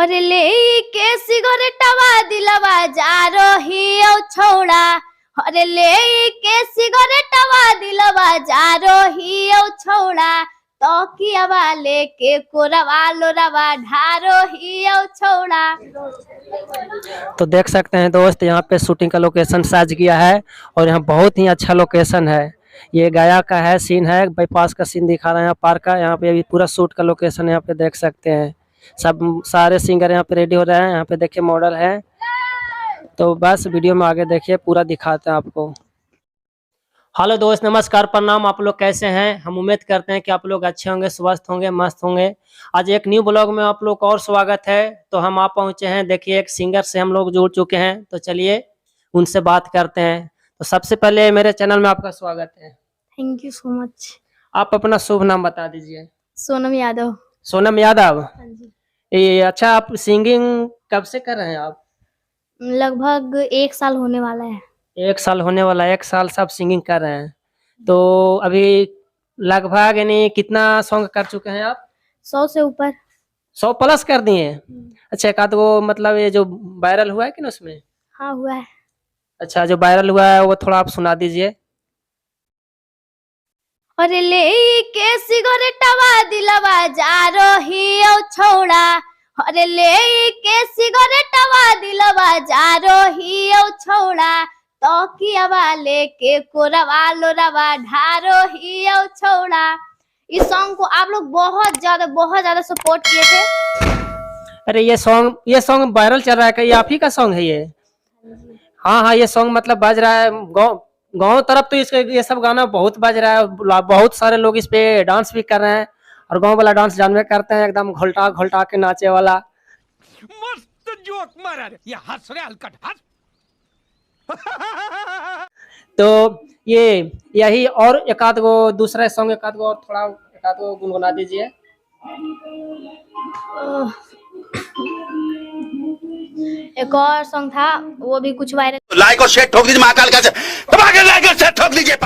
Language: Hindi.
अरे ले के सिगरेटवा दिलवा जा रही ओ छौड़ा। अरे ले के सिगरेटवा दिलवा जा रही ओ छौड़ा। तो कियावा लेके कोरवा लोरवा ढारो ही ओ छौड़ा। तो देख सकते हैं दोस्त, यहाँ पे शूटिंग का लोकेशन साज गया है और यहाँ बहुत ही अच्छा लोकेशन है। ये गया का है, सीन है, बाईपास का सीन दिखा रहा है यहाँ पार्क का। यहाँ पे अभी पूरा शूट का लोकेशन यहाँ पे देख सकते हैं। सब सारे सिंगर यहाँ पे रेडी हो रहे हैं। यहाँ पे देखिए मॉडल है। तो बस वीडियो में आगे देखिए, पूरा दिखाते हैं आपको। हेलो दोस्त, नमस्कार, प्रणाम। आप लोग कैसे हैं? हम उम्मीद करते हैं कि आप लोग अच्छे होंगे, स्वस्थ होंगे, मस्त होंगे। आज एक न्यू ब्लॉग में आप लोग का और स्वागत है। तो हम आप पहुंचे हैं, देखिए एक सिंगर से हम लोग जुड़ चुके हैं। तो चलिए उनसे बात करते हैं। तो सबसे पहले मेरे चैनल में आपका स्वागत है। Thank you so much. आप अपना शुभ नाम बता दीजिए। सोनम यादव। सोनम यादव। हाँ जी। अच्छा, आप सिंगिंग कब से कर रहे हैं आप? लगभग 1 साल होने वाला है। 1 साल होने वाला है। 1 साल से आप सिंगिंग कर रहे हैं। तो अभी लगभग यानी कितना सॉन्ग कर चुके हैं आप? 100 से ऊपर। 100 प्लस कर दिए। अच्छा, एक आध वो मतलब ये जो वायरल हुआ है कि ना उसमें? हाँ हुआ है। अच्छा, जो वायरल हुआ है वो थोड़ा आप सुना दीजिए। अरे ले के सिगरेटवा दिलवा जा रही ओ छौड़ा। अरे ले के सिगरेटवा दिलवा जा रही ओ छौड़ा। तो कियावा लेके कोरवा लोरवा ढारो ही ओ छौड़ा। इस सॉन्ग को आप लोग बहुत ज्यादा सपोर्ट किए थे। अरे ये सॉन्ग वायरल चल रहा है, क्या ये आप ही का सॉन्ग है ये? हाँ, ये सॉन्ग मतलब बज रहा है गाँव तरफ। तो इसके ये सब गाना बहुत बज रहा है। बहुत सारे लोग इस पे डांस भी कर रहे हैं। और गाँव वाला डांस जानवे करते हैं, एकदम घोलटा घोलटा के नाचे वाला। मस्त जोक मारा रे, ये हंस रे हलकट हंस। तो ये यही और एक आध गो दूसरा सॉन्ग, एक आध गो और थोड़ा एक आध गो गुनगुना दीजिए। एक और सॉन्ग था, वो भी कुछ वायरल। लाइक और शेयर ठोक दीजिए महाकाल का से, लाइक और शेयर ठोक दीजिए।